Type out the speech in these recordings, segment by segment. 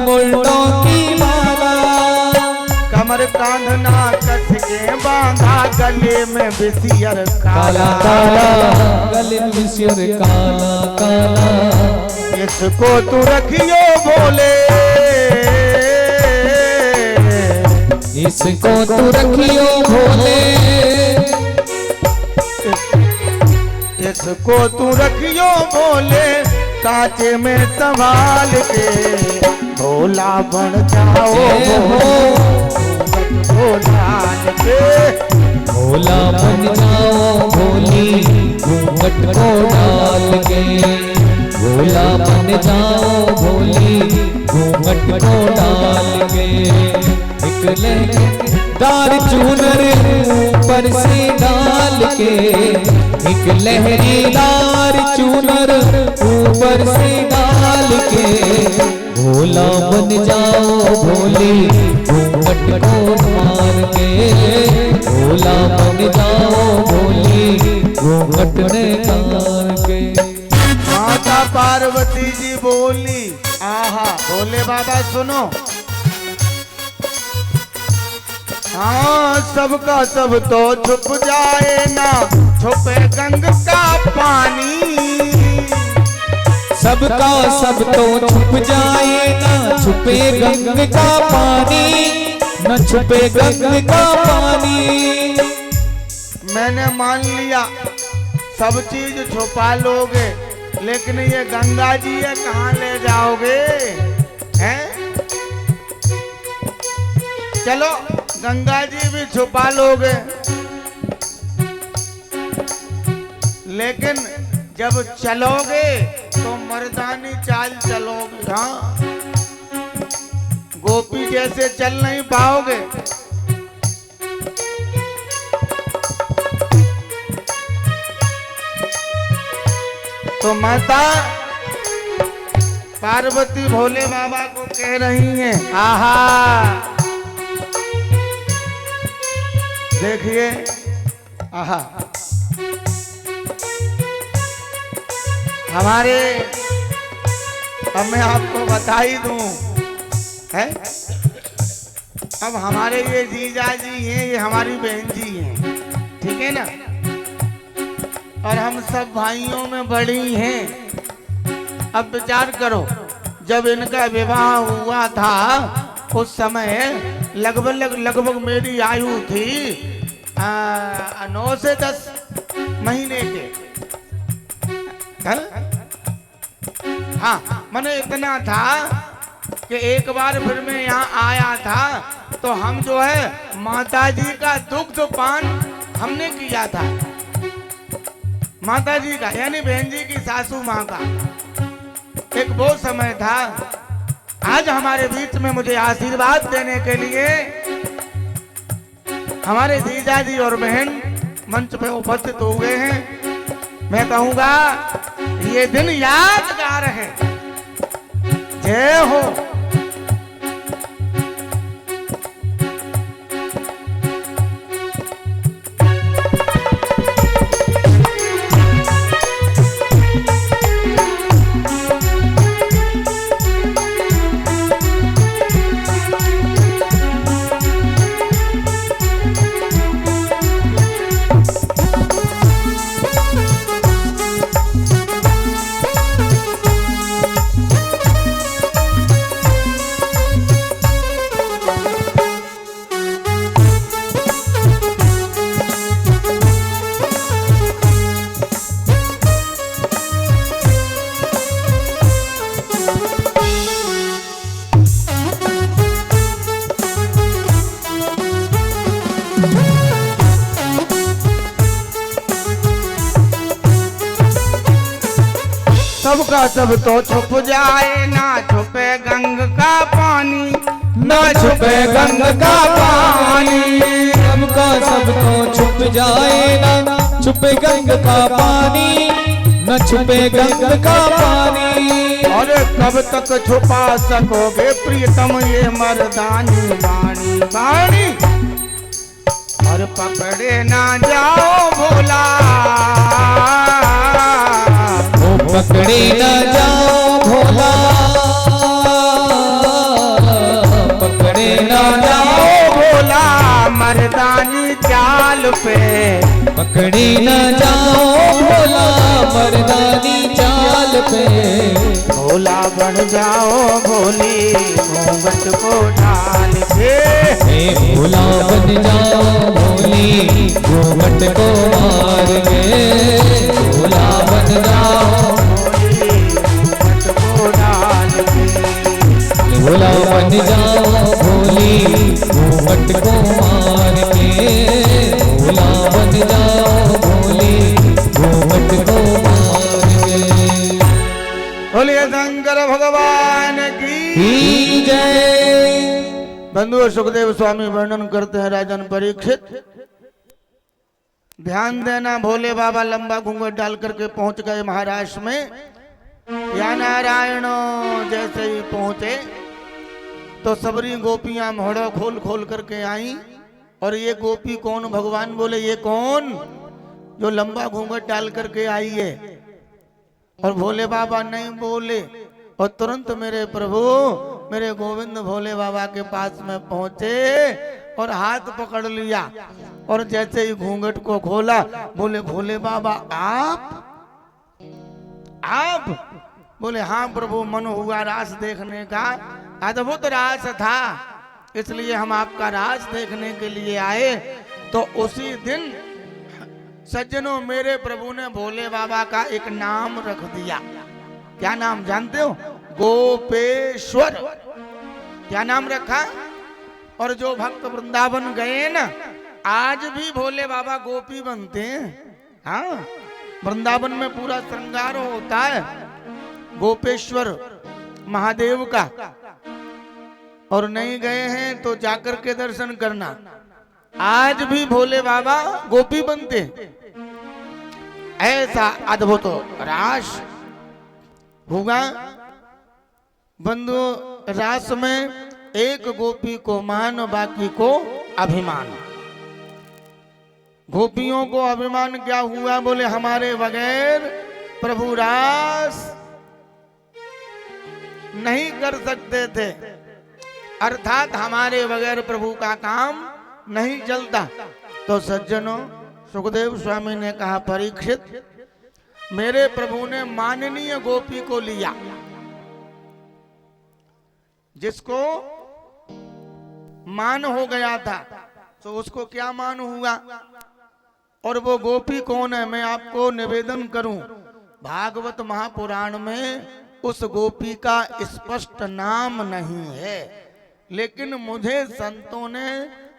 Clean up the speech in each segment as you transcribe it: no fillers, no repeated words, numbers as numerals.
मुंडों की माला, कमर कांधना कस के बांधा, गले में बिसियर काला काला काला, गले में बिसियर काला काला। इसको तू रखियो भोले, इसको तू रखियो भोले, इसको तू रखियो भोले, कांचे में संभाल के भोला बन जाओ भोला के। भोला बन जाओ भोली घूंघट को डाल के, भोला बन जाओ भोली घूंघट को डाल के। निकले दार चूनर ऊपर से डाल के, एक लहरीदार चूनर ऊपर से डाल के, भोला बन जाओ भोली घूंघट को मार के, भोला बन जाओ भोली घूंघट डाल के। माता पार्वती जी बोली, आहा भोले बाबा सुनो, हाँ सबका सब तो छुप जाए ना, छुपे गंग का पानी, सबका सब तो छुप जाए ना, छुपे गंग का पानी, न छुपे गंग का पानी। मैंने मान लिया सब चीज छुपा लोगे, लेकिन ये गंगा जी है कहाँ ले जाओगे? हैं? चलो गंगा जी भी छुपा लोगे, लेकिन जब चलोगे तो मर्दानी चाल चलोगे। हाँ गोपी जैसे चल नहीं पाओगे। तो माता पार्वती भोले बाबा को कह रही हैं, आहा देखिए, आहा हमारे, अब मैं आपको बता ही दूं है, अब हमारे ये जीजा जी हैं, ये हमारी बहन जी हैं, ठीक है ना, और हम सब भाइयों में बड़ी हैं। अब विचार करो, जब इनका विवाह हुआ था उस समय लगभग मेरी आयु थी 9 से 10 महीने के। हाँ मैंने इतना था कि एक बार फिर मैं यहाँ आया था तो हम जो है माता जी का दुग्ध पान हमने किया था, माता जी का यानी बहन जी की सासू माँ का। एक वो समय था। आज हमारे बीच में मुझे आशीर्वाद देने के लिए हमारे जीजा जी और बहन मंच पे उपस्थित हो गए हैं। मैं कहूँगा ये दिन यादगार है। जय हो। सबका सब तो छुप जाए ना छुपे गंग का पानी, ना छुपे गंग का पानी। सबका सब तो छुप जाए ना छुपे गंग का पानी, न छुपे गंग का पानी। अरे कब तक छुपा सकोगे प्रियतम ये मर्दानी वाणी वाणी। और पकड़े ना जाओ भोला, पकड़े न जाओ भोला, पे, पकड़ी न जाओ भोला मर्दानी चाल पे, भोला बन जाओ भोली घूंघट को डाल के, हे भोला बन जाओ भोली घूंघट को मार के, भोला बन जाओ भोली घूंघट को डाल के, भोला बन जाओ भोली घूंघट को मार के, भोला बन जाओ भोली घूंघट को मार के। बोलिए शंकर भगवान की जय। बंधु सुखदेव स्वामी वर्णन करते हैं राजन परीक्षित, ध्यान देना, भोले बाबा लंबा घूंघट डाल करके पहुंच गए महाराष्ट्र में। या नारायण जैसे ही पहुंचे तो सबरी गोपियां मोहड़ा खोल खोल करके आई। और ये गोपी कौन? भगवान बोले ये कौन जो लंबा घूंघट डाल करके आई है? और भोले बाबा नहीं बोले, और तुरंत मेरे प्रभु मेरे गोविंद भोले बाबा के पास में पहुंचे और हाथ पकड़ लिया। और जैसे ही घूंघट को खोला बोले भोले बाबा आप? बोले हाँ प्रभु, मन हुआ रास देखने का, अद्भुत रास था, इसलिए हम आपका रास देखने के लिए आए। तो उसी दिन सज्जनों मेरे प्रभु ने भोले बाबा का एक नाम रख दिया। क्या नाम जानते हो? गोपेश्वर। क्या नाम रखा? और जो भक्त वृंदावन गए ना, आज भी भोले बाबा गोपी बनते हैं। हाँ, वृंदावन में पूरा श्रृंगार होता है गोपेश्वर महादेव का। और नहीं गए हैं तो जाकर के दर्शन करना, आज भी भोले बाबा गोपी बनते। ऐसा अद्भुत रास होगा। बंधु, रास में एक गोपी को मान, बाकी को अभिमान। गोपियों को अभिमान क्या हुआ? बोले हमारे बगैर प्रभु रास नहीं कर सकते थे, अर्थात हमारे बगैर प्रभु का काम नहीं चलता। तो सज्जनों, सुखदेव स्वामी ने कहा परीक्षित, मेरे प्रभु ने माननीय गोपी को लिया, जिसको मान हो गया था, तो उसको क्या मान हुआ? और वो गोपी कौन है? मैं आपको निवेदन करूं, भागवत महापुराण में उस गोपी का स्पष्ट नाम नहीं है, लेकिन मुझे संतों ने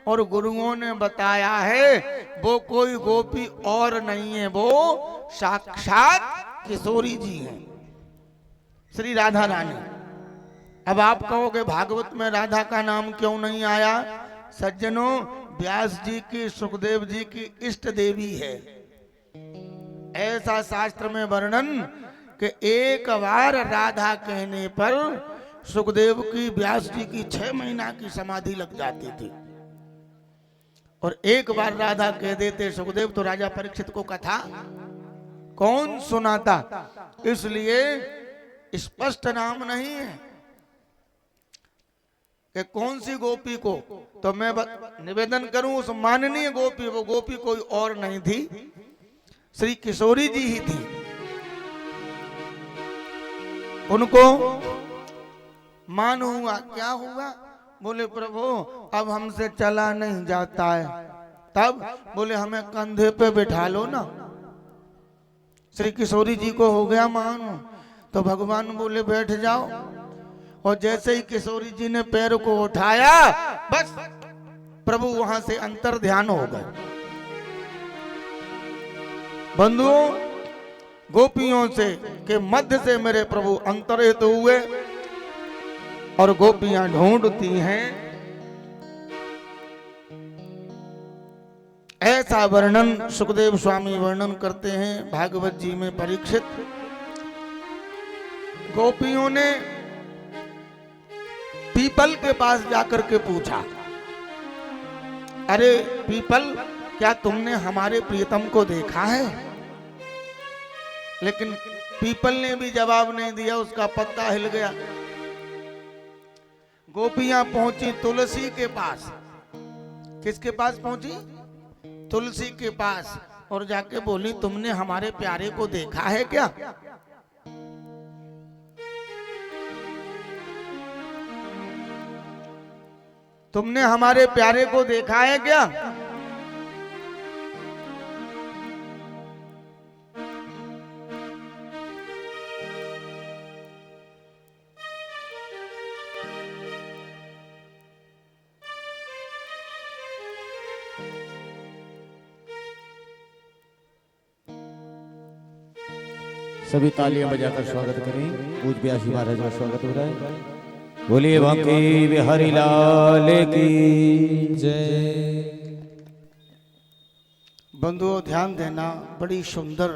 और गुरुओं ने बताया है वो कोई गोपी और नहीं है, वो साक्षात किशोरी जी हैं, श्री राधा रानी। अब आप कहोगे भागवत में राधा का नाम क्यों नहीं आया? सज्जनों, व्यास जी की, सुखदेव जी की इष्ट देवी है। ऐसा शास्त्र में वर्णन कि एक बार राधा कहने पर सुखदेव की, व्यास जी की 6 महीना की समाधि लग जाती थी। और एक बार राधा कह देते सुखदेव तो राजा परीक्षित को कथा कौन सुनाता, इसलिए स्पष्ट नाम नहीं है कि कौन सी गोपी को। तो मैं निवेदन करूं, उस माननीय गोपी, वो गोपी कोई और नहीं थी, श्री किशोरी जी ही थी। उनको मान हुआ। क्या हुआ? बोले प्रभु अब हमसे चला नहीं जाता है। तब बोले हमें कंधे पे बैठा लो ना। श्री किशोरी जी को हो गया मान, तो भगवान बोले बैठ जाओ। और जैसे ही किशोरी जी ने पैर को उठाया, बस प्रभु वहां से अंतर ध्यान हो गए। बंधुओं, गोपियों से के मध्य से मेरे प्रभु अंतरहित हुए और गोपियां ढूंढती हैं। ऐसा वर्णन सुखदेव स्वामी वर्णन करते हैं भागवत जी में। परीक्षित, गोपियों ने पीपल के पास जाकर के पूछा, अरे पीपल, क्या तुमने हमारे प्रियतम को देखा है? लेकिन पीपल ने भी जवाब नहीं दिया, उसका पत्ता हिल गया। गोपियां पहुंची तुलसी के पास। किसके पास पहुंची? तुलसी के पास और जाके बोली, तुमने हमारे प्यारे को देखा है क्या? तुमने हमारे प्यारे को देखा है क्या? सभी तालियां बजाकर स्वागत करें। पूज्य व्यासी महाराज का स्वागत हो रहा है। बोलिए बांके बिहारी लाल की जय। बंधुओं ध्यान देना, बड़ी सुंदर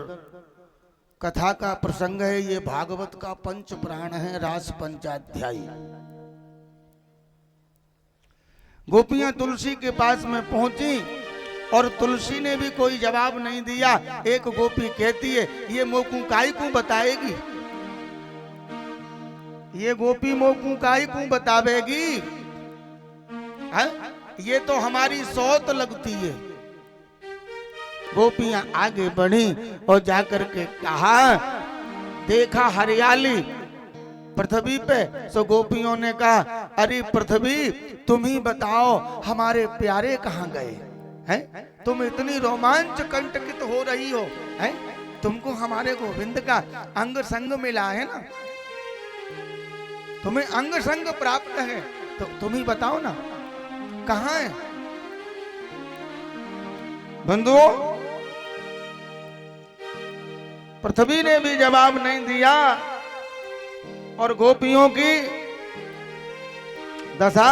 कथा का प्रसंग है। ये भागवत का पंच प्राण है, रास पंचाध्यायी। गोपियां तुलसी के पास में पहुंची और तुलसी ने भी कोई जवाब नहीं दिया। एक गोपी कहती है, ये मोकू काई को बताएगी? ये गोपी मोकू काई को बतावेगी? है? ये तो हमारी सौत लगती है। गोपियां आगे बढ़ी और जाकर के कहा, देखा हरियाली पृथ्वी पे। सो गोपियों ने कहा, अरे पृथ्वी तुम ही बताओ हमारे प्यारे कहाँ गए हैं? तुम इतनी रोमांच कंटकित हो रही हो, हैं? तुमको हमारे गोविंद का अंग संग मिला है ना, तुम्हें अंग संग प्राप्त है, तो तुम ही बताओ ना कहाँ है? बंधुओं, पृथ्वी ने भी जवाब नहीं दिया और गोपियों की दशा,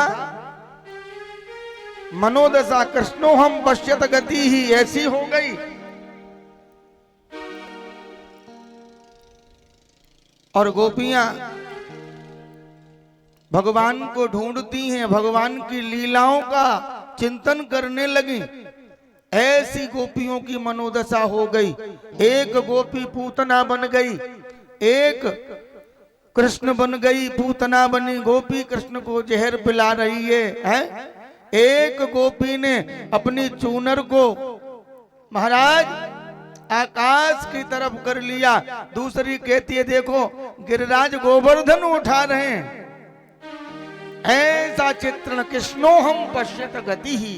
मनोदशा कृष्णो हम पश्यत गति ही ऐसी हो गई। और गोपियां भगवान को ढूंढती हैं, भगवान की लीलाओं का चिंतन करने लगी। ऐसी गोपियों की मनोदशा हो गई। एक गोपी पूतना बन गई, एक कृष्ण बन गई, पूतना बनी गोपी कृष्ण को जहर पिला रही है? एक गोपी ने अपनी चूनर को महाराज आकाश की तरफ कर लिया, दूसरी कहती है देखो गिरिराज गोवर्धन उठा रहे हैं। ऐसा चित्रण कृष्णो हम पश्यत गति ही।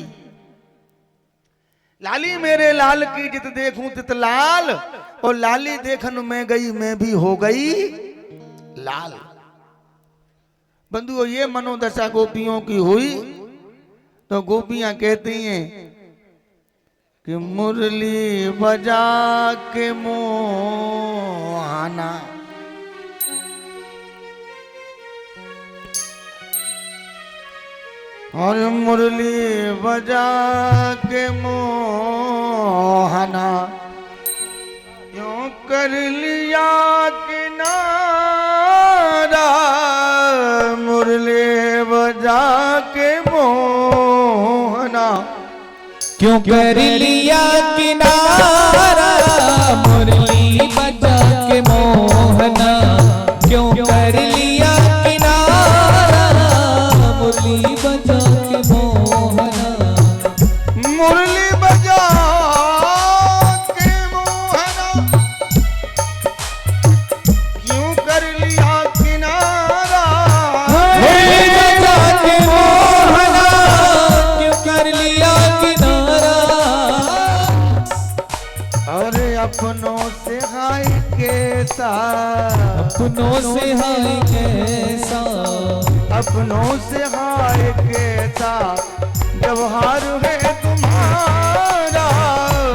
लाली मेरे लाल की जित देखूं तित लाल, और लाली देखन में गई मैं भी हो गई लाल। बंधुओं, ये मनोदशा गोपियों की हुई तो गोपियां कहती हैं कि मुरली बजा के मोहाना, और मुरली बजा के मोहना, यूं कर लिया किनारा, मुरली बजा के मोहना, क्यों कर लिया किनारा, मुरली बजा के मोहना, क्यों कर लिया किनारा, मुरली बजा के मोहना, मुरली बजा के मोहना, क्यों कर लिया किनारा, मुरली बजा के मोहना, क्यों कर लिया किनारा। अरे अपनों से हाय कैसा, अपनों से हाय कैसा, अपनों से हाय कैसा व्यवहार है तुम्हारा,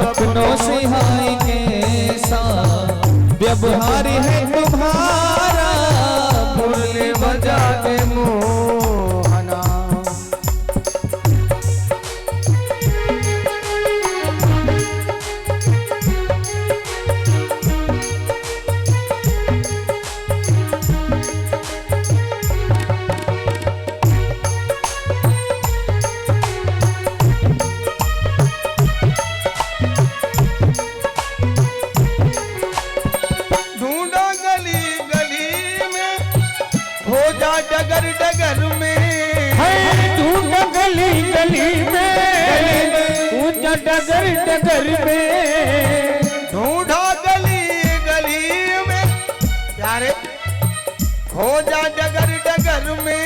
अपनों से हाय कैसा व्यवहार है तुम्हारा, मुरली बजा के मोहना। ढूंढा गली डगर डगर में, ढूंढा गली गली में, प्यारे खोजा डगर डगर में,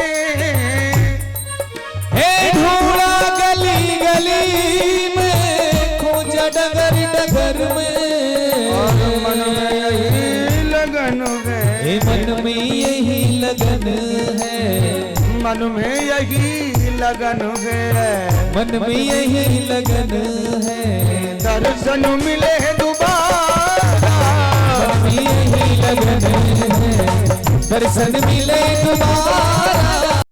हे ढूंढा गली गली में, खोजा डगर डगर में, और मन में यही लगन है, हे मन में यही लगन है, मन में यही लगन है, मन में यही लगन है, दर्शन मिले दोबारा, मन में यही लगन है, दर्शन मिले दोबारा।